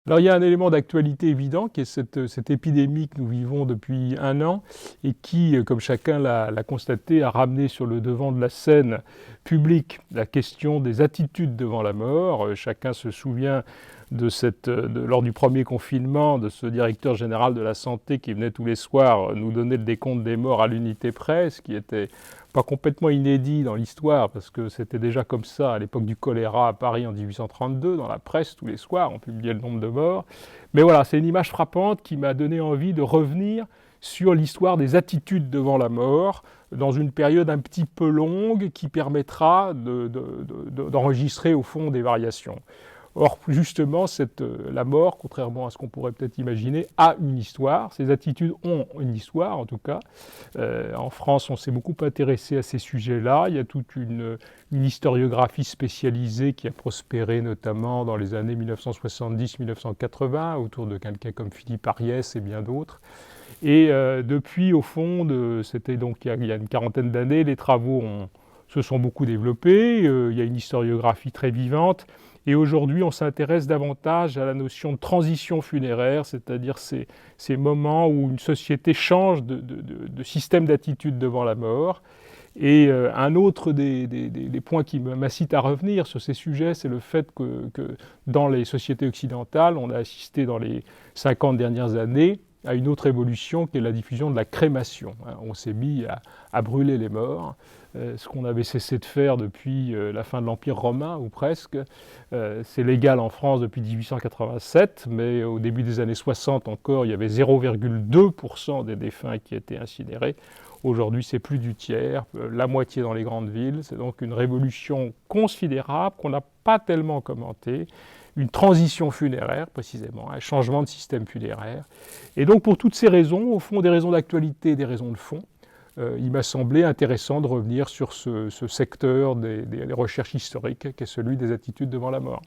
Alors il y a un élément d'actualité évident qui est cette épidémie que nous vivons depuis 1 an et qui, comme chacun l'a constaté, a ramené sur le devant de la scène publique la question des attitudes devant la mort. Chacun se souvient lors du premier confinement, de ce directeur général de la santé qui venait tous les soirs nous donner le décompte des morts à l'unité près, ce qui était pas complètement inédit dans l'histoire, parce que c'était déjà comme ça à l'époque du choléra à Paris en 1832, dans la presse tous les soirs, on publiait le nombre de morts. Mais voilà, c'est une image frappante qui m'a donné envie de revenir sur l'histoire des attitudes devant la mort, dans une période un petit peu longue qui permettra d'enregistrer au fond des variations. Or, justement, la mort, contrairement à ce qu'on pourrait peut-être imaginer, a une histoire. Ces attitudes ont une histoire, en tout cas. En France, on s'est beaucoup intéressé à ces sujets-là. Il y a toute une historiographie spécialisée qui a prospéré, notamment dans les années 1970-1980, autour de quelqu'un comme Philippe Ariès et bien d'autres. Et depuis, au fond, c'était donc il y a une quarantaine d'années, les travaux se sont beaucoup développés. Il y a une historiographie très vivante. Et aujourd'hui, on s'intéresse davantage à la notion de transition funéraire, c'est-à-dire ces moments où une société change de système d'attitude devant la mort. Et un autre des points qui m'incite à revenir sur ces sujets, c'est le fait que dans les sociétés occidentales, on a assisté dans les 50 dernières années à une autre évolution qui est la diffusion de la crémation. On s'est mis à brûler les morts, ce qu'on avait cessé de faire depuis la fin de l'Empire romain, ou presque. C'est légal en France depuis 1887, mais au début des années 60 encore, il y avait 0,2% des défunts qui étaient incinérés. Aujourd'hui, c'est plus du tiers, la moitié dans les grandes villes. C'est donc une révolution considérable qu'on n'a pas tellement commentée. Une transition funéraire, précisément, un changement de système funéraire. Et donc, pour toutes ces raisons, au fond, des raisons d'actualité et des raisons de fond, il m'a semblé intéressant de revenir sur ce secteur des recherches historiques, qui est celui des attitudes devant la mort.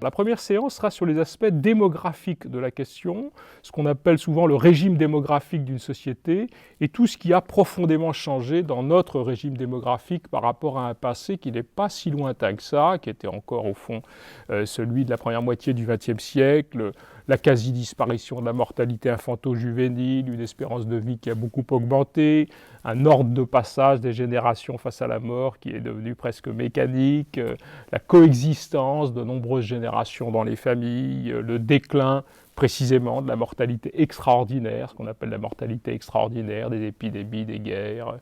La première séance sera sur les aspects démographiques de la question, ce qu'on appelle souvent le régime démographique d'une société, et tout ce qui a profondément changé dans notre régime démographique par rapport à un passé qui n'est pas si lointain que ça, qui était encore au fond celui de la première moitié du XXe siècle, la quasi-disparition de la mortalité infanto-juvénile, une espérance de vie qui a beaucoup augmenté, un ordre de passage des générations face à la mort qui est devenu presque mécanique, la coexistence de nombreuses générations dans les familles, le déclin précisément de la mortalité extraordinaire, ce qu'on appelle la mortalité extraordinaire, des épidémies, des guerres.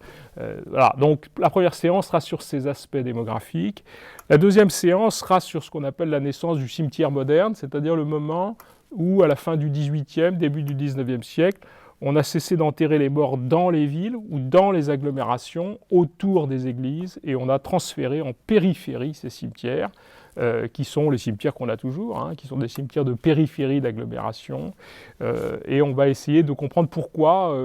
Voilà. Donc la première séance sera sur ces aspects démographiques. La deuxième séance sera sur ce qu'on appelle la naissance du cimetière moderne, c'est-à-dire le moment où, à la fin du XVIIIe, début du XIXe siècle, on a cessé d'enterrer les morts dans les villes ou dans les agglomérations, autour des églises, et on a transféré en périphérie ces cimetières, qui sont les cimetières qu'on a toujours, qui sont des cimetières de périphérie d'agglomération. Et on va essayer de comprendre pourquoi,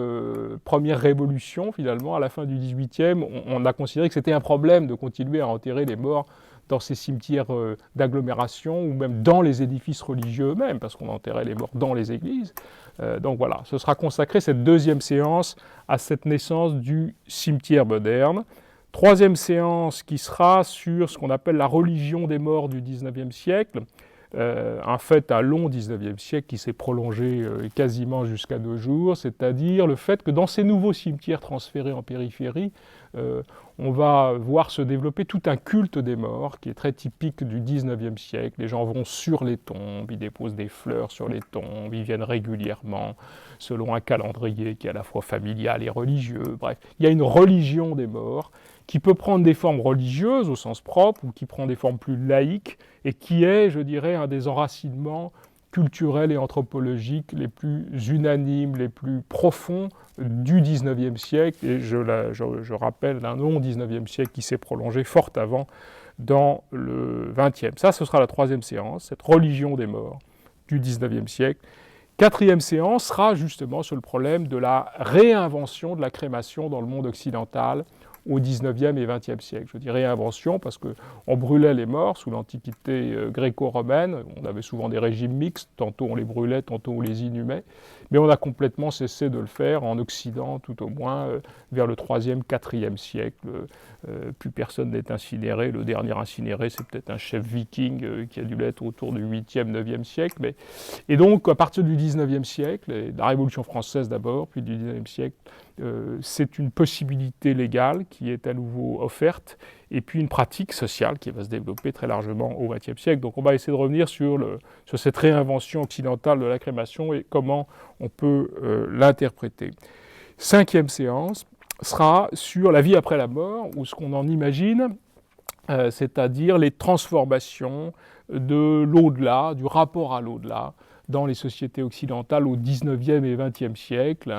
première révolution finalement, à la fin du XVIIIe, on a considéré que c'était un problème de continuer à enterrer les morts dans ces cimetières d'agglomération ou même dans les édifices religieux eux-mêmes, parce qu'on enterrait les morts dans les églises. Donc voilà, ce sera consacré cette deuxième séance à cette naissance du cimetière moderne. Troisième séance qui sera sur ce qu'on appelle la religion des morts du XIXe siècle, un fait un long XIXe siècle qui s'est prolongé quasiment jusqu'à nos jours, c'est-à-dire le fait que dans ces nouveaux cimetières transférés en périphérie, on va voir se développer tout un culte des morts qui est très typique du XIXe siècle. Les gens vont sur les tombes, ils déposent des fleurs sur les tombes, ils viennent régulièrement selon un calendrier qui est à la fois familial et religieux. Bref, il y a une religion des morts qui peut prendre des formes religieuses au sens propre ou qui prend des formes plus laïques et qui est, je dirais, un des enracinements culturels et anthropologiques les plus unanimes, les plus profonds du XIXe siècle, et je rappelle un long XIXe siècle qui s'est prolongé fort avant dans le XXe. Ça, ce sera la troisième séance, cette religion des morts du XIXe siècle. Quatrième séance sera justement sur le problème de la réinvention de la crémation dans le monde occidental au XIXe et XXe siècle. Je dis réinvention parce qu'on brûlait les morts sous l'Antiquité gréco-romaine. On avait souvent des régimes mixtes, tantôt on les brûlait, tantôt on les inhumait. Mais on a complètement cessé de le faire en Occident, tout au moins vers le 3e, 4e siècle. Plus personne n'est incinéré. Le dernier incinéré, c'est peut-être un chef viking qui a dû l'être autour du 8e, 9e siècle. Et donc, à partir du 19e siècle, et de la Révolution française d'abord, puis du 19e siècle, c'est une possibilité légale qui est à nouveau offerte, et puis une pratique sociale qui va se développer très largement au XXe siècle. Donc on va essayer de revenir sur cette réinvention occidentale de la crémation et comment on peut l'interpréter. Cinquième séance sera sur la vie après la mort, ou ce qu'on en imagine, c'est-à-dire les transformations de l'au-delà, du rapport à l'au-delà, dans les sociétés occidentales au XIXe et XXe siècle.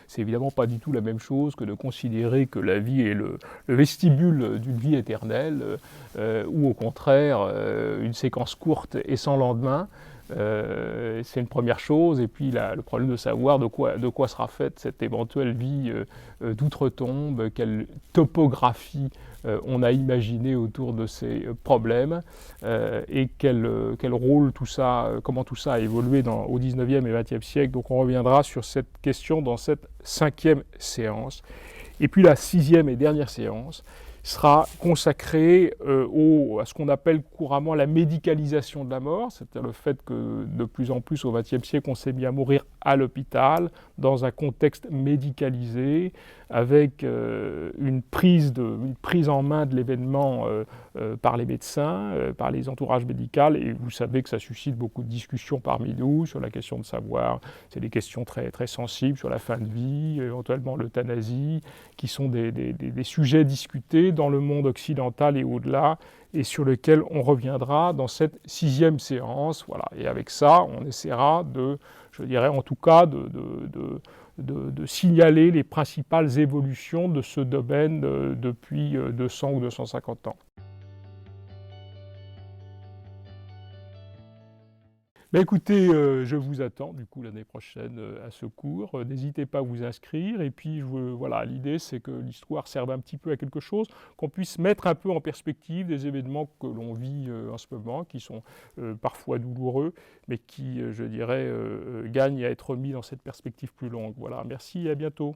C'est évidemment pas du tout la même chose que de considérer que la vie est le vestibule d'une vie éternelle, ou au contraire une séquence courte et sans lendemain. C'est une première chose, et puis le problème de savoir de quoi sera faite cette éventuelle vie d'outre-tombe, quelle topographie on a imaginé autour de ces problèmes, et quel rôle tout ça, comment tout ça a évolué au XIXe et XXe siècle. Donc on reviendra sur cette question dans cette cinquième séance. Et puis la sixième et dernière séance sera consacrée à ce qu'on appelle couramment la médicalisation de la mort, c'est-à-dire le fait que de plus en plus au XXe siècle on s'est mis à mourir à l'hôpital, dans un contexte médicalisé, avec une prise en main de l'événement par les médecins, par les entourages médicaux, et vous savez que ça suscite beaucoup de discussions parmi nous sur la question de savoir, c'est des questions très, très sensibles sur la fin de vie, éventuellement l'euthanasie, qui sont des sujets discutés dans le monde occidental et au-delà, et sur lesquels on reviendra dans cette sixième séance. Voilà. Et avec ça, on essaiera je dirais en tout cas, de signaler les principales évolutions de ce domaine depuis 200 ou 250 ans. Ben écoutez, je vous attends du coup l'année prochaine à ce cours. N'hésitez pas à vous inscrire. Et puis voilà, l'idée c'est que l'histoire serve un petit peu à quelque chose, qu'on puisse mettre un peu en perspective des événements que l'on vit en ce moment, qui sont parfois douloureux, mais qui, je dirais, gagnent à être mis dans cette perspective plus longue. Voilà, merci et à bientôt.